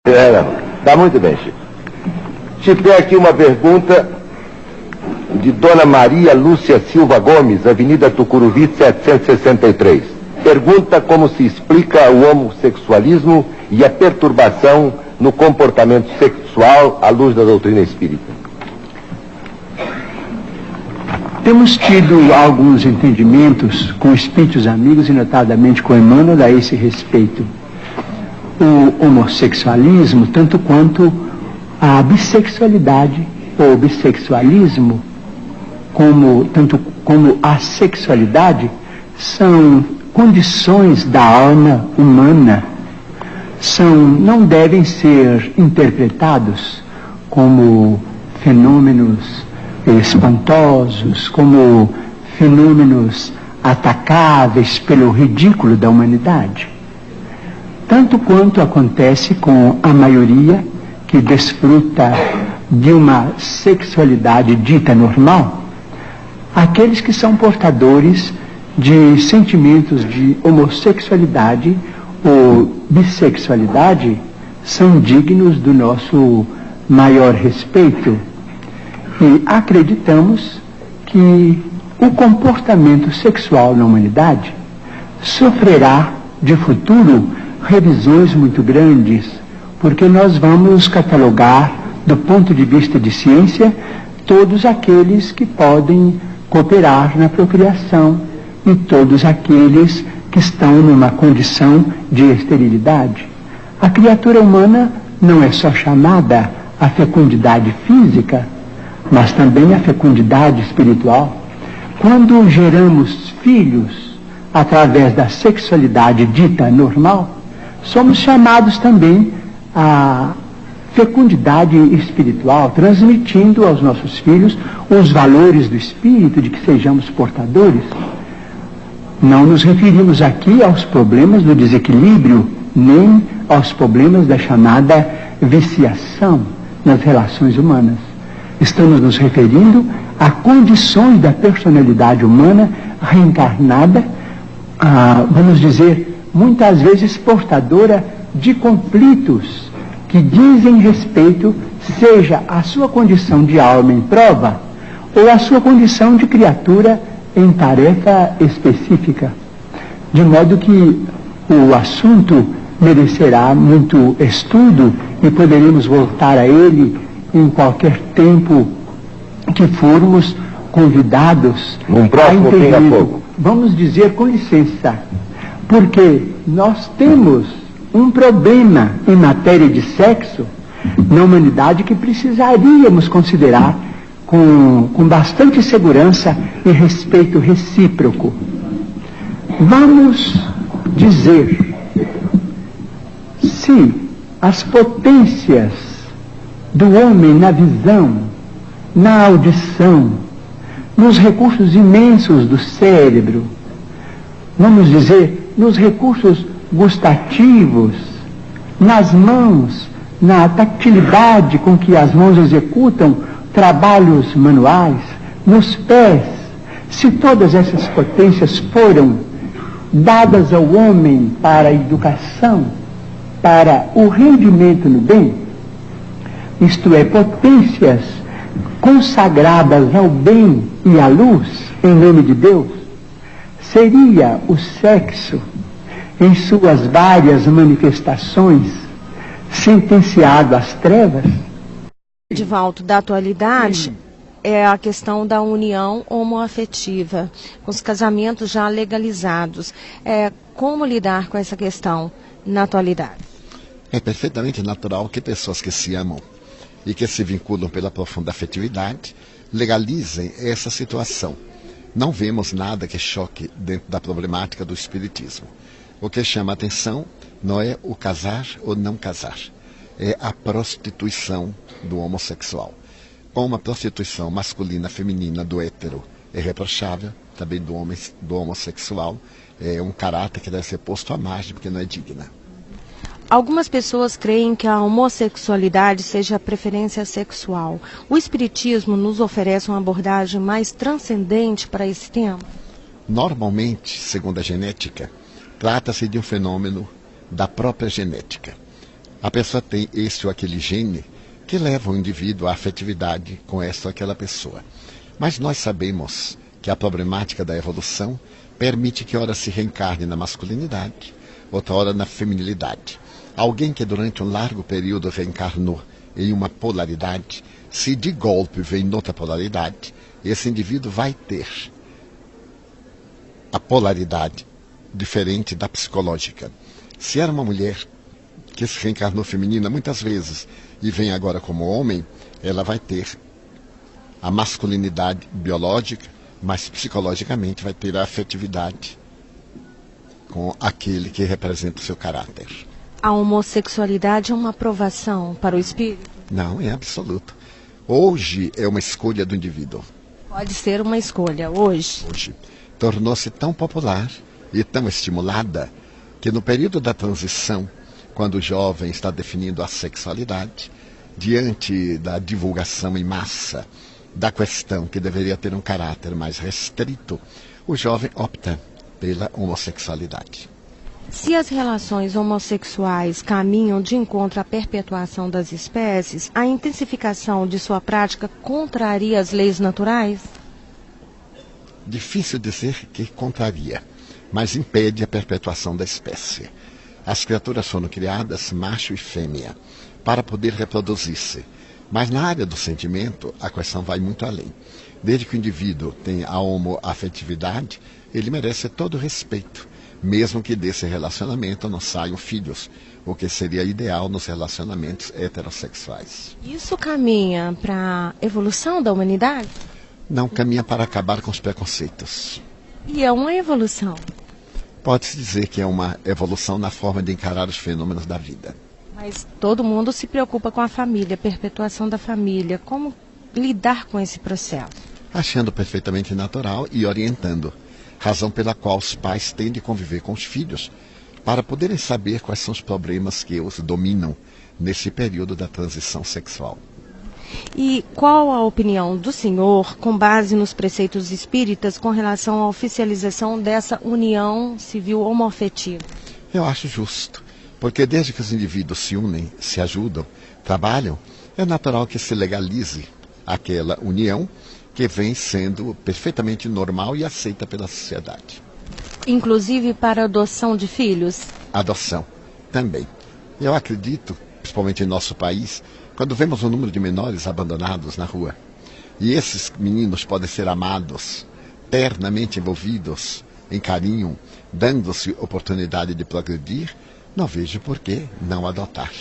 Tá muito bem, Chico. Chico, tem aqui uma pergunta de Dona Maria Lúcia Silva Gomes, Avenida Tucuruvi, 763. Pergunta como se explica o homossexualismo e a perturbação no comportamento sexual à luz da doutrina espírita. Temos tido alguns entendimentos com espíritos amigos e notadamente com Emmanuel a esse respeito. O homossexualismo, tanto quanto a bissexualidade ou bissexualismo, tanto como a sexualidade, são condições da alma humana, não devem ser interpretados como fenômenos espantosos, como fenômenos atacáveis pelo ridículo da humanidade. Tanto quanto acontece com a maioria que desfruta de uma sexualidade dita normal, aqueles que são portadores de sentimentos de homossexualidade ou bissexualidade são dignos do nosso maior respeito. E acreditamos que o comportamento sexual na humanidade sofrerá de futuro revisões muito grandes, porque nós vamos catalogar, do ponto de vista de ciência, todos aqueles que podem cooperar na procriação e todos aqueles que estão numa condição de esterilidade. A criatura humana não é só chamada à fecundidade física, mas também à fecundidade espiritual. Quando geramos filhos através da sexualidade dita normal, somos chamados também à fecundidade espiritual, transmitindo aos nossos filhos os valores do espírito, de que sejamos portadores. Não nos referimos aqui aos problemas do desequilíbrio, nem aos problemas da chamada viciação nas relações humanas. Estamos nos referindo a condições da personalidade humana reencarnada, vamos dizer, muitas vezes portadora de conflitos que dizem respeito, seja a sua condição de alma em prova, ou a sua condição de criatura em tarefa específica. De modo que o assunto merecerá muito estudo e poderemos voltar a ele em qualquer tempo que formos convidados num próximo pinga-fogo. Vamos dizer com licença, porque nós temos um problema em matéria de sexo na humanidade que precisaríamos considerar com bastante segurança e respeito recíproco. Vamos dizer se as potências do homem na visão, na audição, nos recursos imensos do cérebro, vamos dizer, nos recursos gustativos, nas mãos, na tactilidade com que as mãos executam trabalhos manuais, nos pés, se todas essas potências foram dadas ao homem para a educação, para o rendimento no bem, isto é, potências consagradas ao bem e à luz, em nome de Deus, seria o sexo, em suas várias manifestações, sentenciado às trevas? Edivaldo, da atualidade é a questão da união homoafetiva, com os casamentos já legalizados. Como lidar com essa questão na atualidade? É perfeitamente natural que pessoas que se amam e que se vinculam pela profunda afetividade legalizem essa situação. Não vemos nada que choque dentro da problemática do espiritismo. O que chama a atenção não é o casar ou não casar, é a prostituição do homossexual. Como a prostituição masculina, feminina, do hétero é reprochável, também do homossexual, é um caráter que deve ser posto à margem, porque não é digna. Algumas pessoas creem que a homossexualidade seja a preferência sexual. O Espiritismo nos oferece uma abordagem mais transcendente para esse tema? Normalmente, segundo a genética, trata-se de um fenômeno da própria genética. A pessoa tem esse ou aquele gene que leva o indivíduo à afetividade com essa ou aquela pessoa. Mas nós sabemos que a problemática da evolução permite que ora se reencarne na masculinidade, outra hora na feminilidade. Alguém que durante um largo período reencarnou em uma polaridade, se de golpe vem noutra polaridade, esse indivíduo vai ter a polaridade diferente da psicológica. Se era uma mulher que se reencarnou feminina muitas vezes e vem agora como homem, ela vai ter a masculinidade biológica, mas psicologicamente vai ter a afetividade com aquele que representa o seu caráter. A homossexualidade é uma aprovação para o espírito? Não, é absoluto. Hoje é uma escolha do indivíduo. Pode ser uma escolha hoje. Hoje tornou-se tão popular e tão estimulada que no período da transição, quando o jovem está definindo a sexualidade, diante da divulgação em massa da questão que deveria ter um caráter mais restrito, o jovem opta pela homossexualidade. Se as relações homossexuais caminham de encontro à perpetuação das espécies, a intensificação de sua prática contraria as leis naturais? Difícil dizer que contraria, mas impede a perpetuação da espécie. As criaturas foram criadas, macho e fêmea, para poder reproduzir-se. Mas na área do sentimento, a questão vai muito além. Desde que o indivíduo tenha a homoafetividade, ele merece todo o respeito, mesmo que desse relacionamento não saiam filhos, o que seria ideal nos relacionamentos heterossexuais. Isso caminha para a evolução da humanidade? Não caminha para acabar com os preconceitos. E é uma evolução. Pode-se dizer que é uma evolução na forma de encarar os fenômenos da vida. Mas todo mundo se preocupa com a família, a perpetuação da família. Como lidar com esse processo? Achando perfeitamente natural e orientando. Razão pela qual os pais têm de conviver com os filhos para poderem saber quais são os problemas que os dominam nesse período da transição sexual. E qual a opinião do senhor, com base nos preceitos espíritas, com relação à oficialização dessa união civil homoafetiva? Eu acho justo, porque desde que os indivíduos se unem, se ajudam, trabalham, é natural que se legalize aquela união que vem sendo perfeitamente normal e aceita pela sociedade. Inclusive para a adoção de filhos? Adoção, também. Eu acredito, principalmente em nosso país, quando vemos o número de menores abandonados na rua, e esses meninos podem ser amados, ternamente envolvidos em carinho, dando-se oportunidade de progredir, não vejo por que não adotar.